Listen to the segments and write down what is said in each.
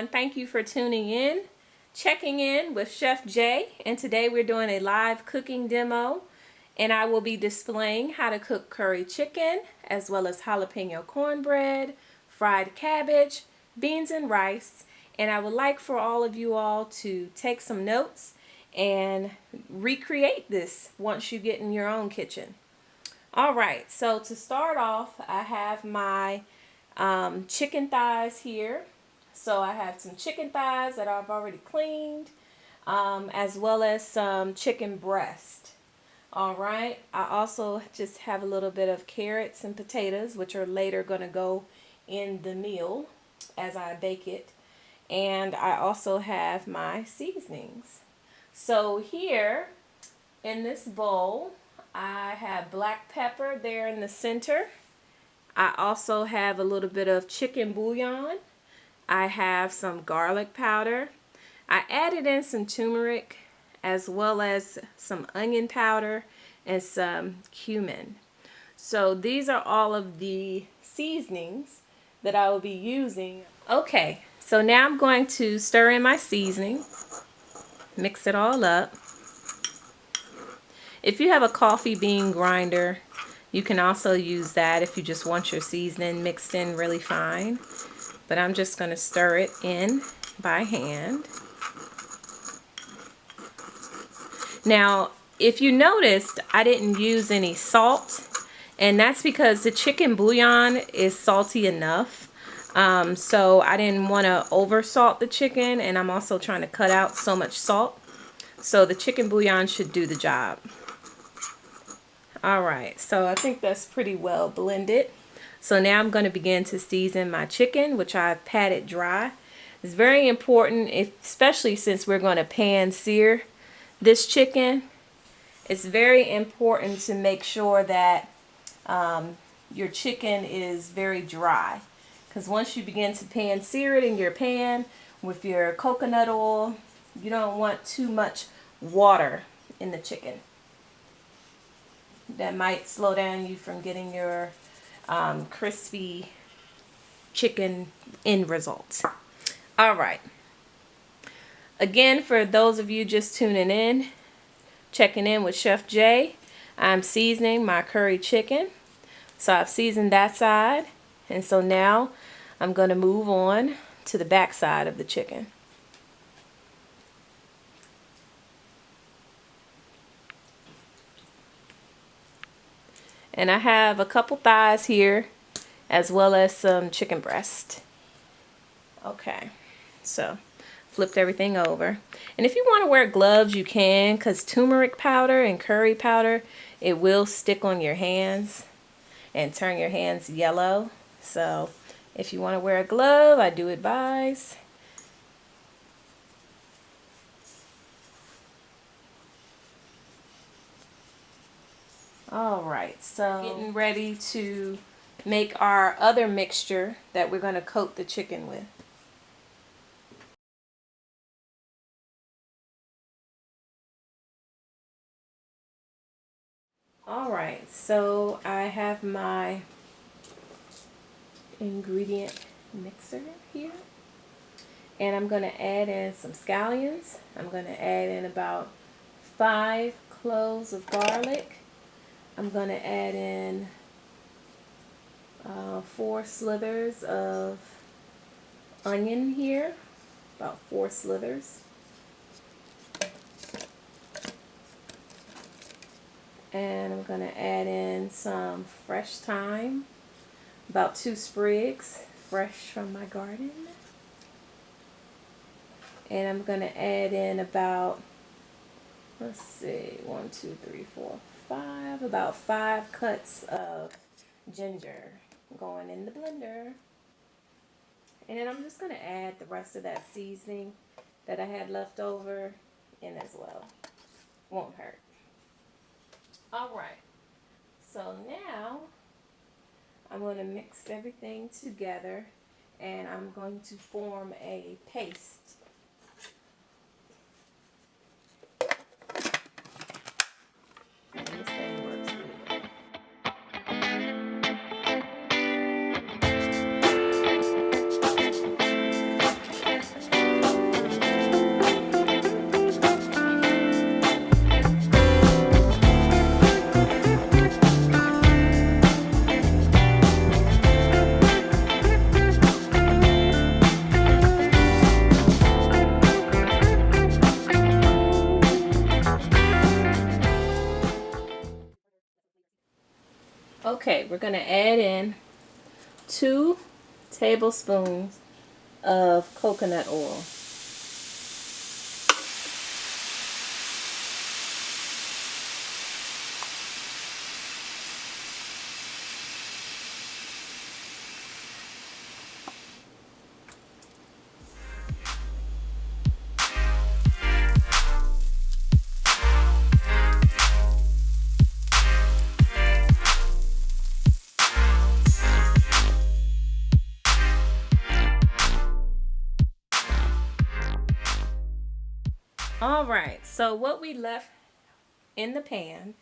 everyone. Thank you for tuning in, checking in with Chef Jaye, and today we're doing a live cooking demo, and I will be displaying how to cook curry chicken, as well as jalapeno cornbread, fried cabbage, beans and rice, and I would like for all of you all to take some notes and recreate this once you get in your own kitchen. All right, so to start off, I have my chicken thighs here. So I have some chicken thighs that I've already cleaned, as well as some chicken breast. All right, I also just have a little bit of carrots and potatoes, which are later going to go in the meal as I bake it. And I also have my seasonings. So here in this bowl, I have black pepper there in the center. I also have a little bit of chicken bouillon. I have some garlic powder. I added in some turmeric, as well as some onion powder and some cumin. So these are all of the seasonings that I will be using. Okay, so now I'm going to stir in my seasoning, mix it all up. If you have a coffee bean grinder, you can also use that if you just want your seasoning mixed in really fine. But I'm just going to stir it in by hand. Now, if you noticed, I didn't use any salt, and that's because the chicken bouillon is salty enough. So I didn't want to over salt the chicken, and I'm also trying to cut out so much salt. So the chicken bouillon should do the job. Alright, so I think that's pretty well blended. So now I'm going to begin to season my chicken, which I've patted dry. It's very important, especially since we're going to pan sear this chicken. It's very important to make sure that your chicken is very dry. Because once you begin to pan sear it in your pan with your coconut oil, you don't want too much water in the chicken. That might slow down you from getting your crispy chicken end results. All right. Again, for those of you just tuning in, checking in with Chef Jaye, I'm seasoning my curry chicken. So I've seasoned that side, and so now I'm going to move on to the back side of the chicken. And I have a couple thighs here, as well as some chicken breast. Okay, so flipped everything over. And if you want to wear gloves, you can, because turmeric powder and curry powder, it will stick on your hands and turn your hands yellow. So if you want to wear a glove, I do advise. Alright, so getting ready to make our other mixture that we're going to coat the chicken with. Alright, so I have my ingredient mixer here. And I'm going to add in some scallions. I'm going to add in about 5 cloves of garlic. I'm going to add in 4 slithers of onion here, about 4 slithers. And I'm going to add in some fresh thyme, about 2 sprigs, fresh from my garden. And I'm going to add in about, let's see, 1, 2, 3, 4, 5, about 5 cuts of ginger going in the blender. And then I'm just going to add the rest of that seasoning that I had left over in as well. Won't hurt. Alright, so now I'm going to mix everything together, and I'm going to form a paste. And this thing works really well. Okay, we're going to add in 2 tablespoons of coconut oil. All right, so what we left in the pan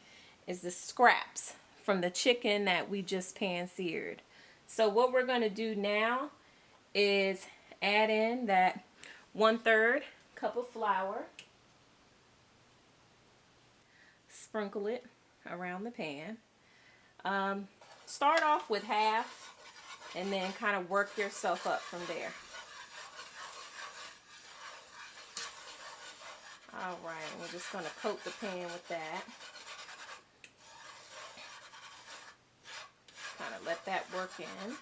is the scraps from the chicken that we just pan seared. So what we're going to do now is add in that 1/3 cup of flour, sprinkle it around the pan. Start off with half and then kind of work yourself up from there. All right, we're just going to coat the pan with that. Kind of let that work in.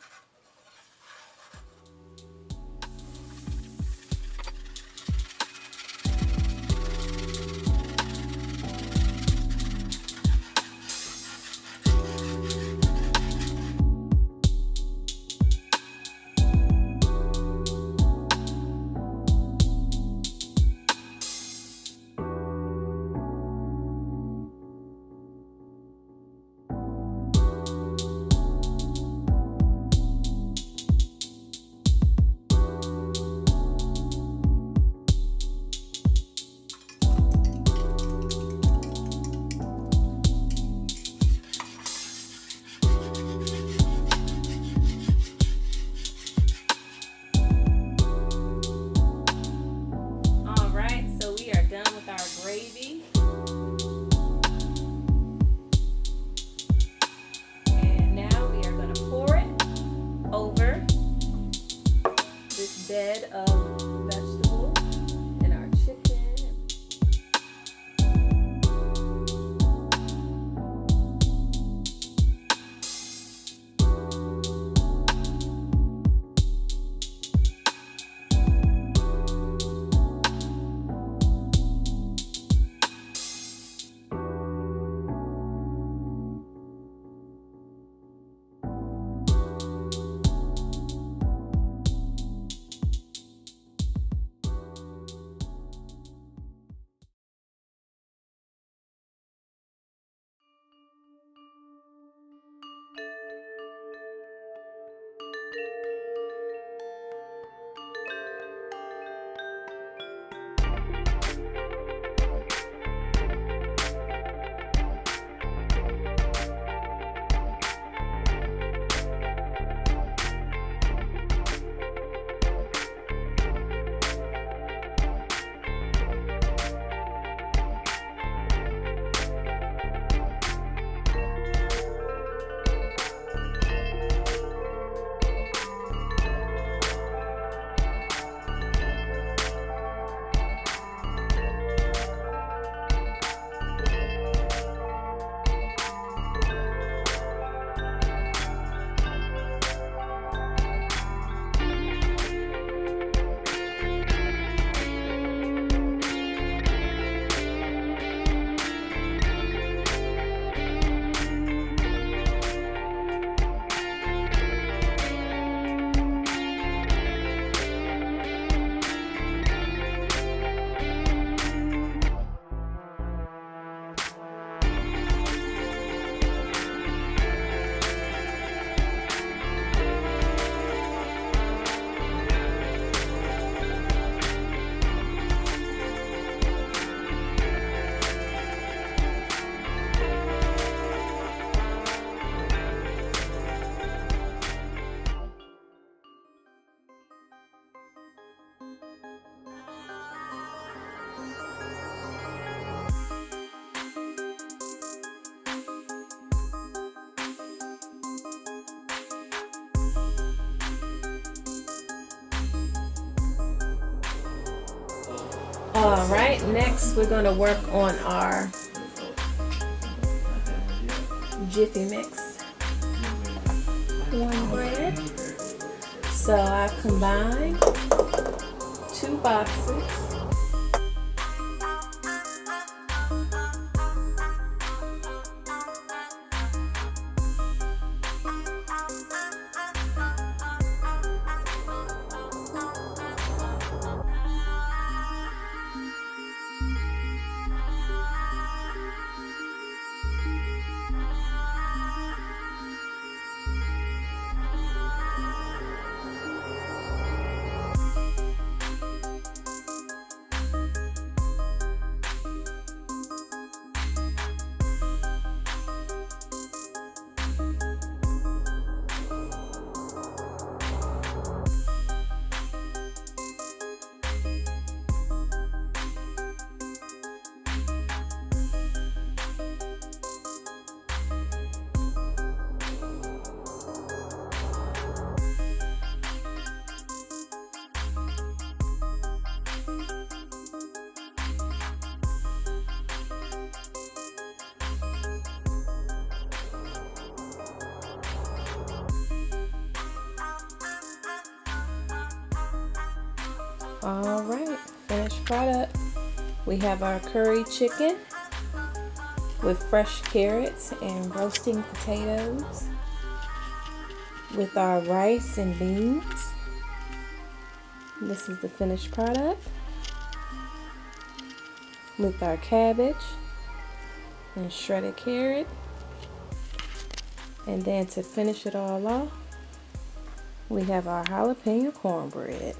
Gravy. And now we are going to pour it over this bed of vegetables and our chicken. All right, next we're going to work on our Jiffy mix. cornbread. So I combined 2 boxes. All right, finished product. We have our curry chicken with fresh carrots and roasting potatoes, with our rice and beans. This is the finished product, with our cabbage and shredded carrot. And then to finish it all off, we have our jalapeno cornbread.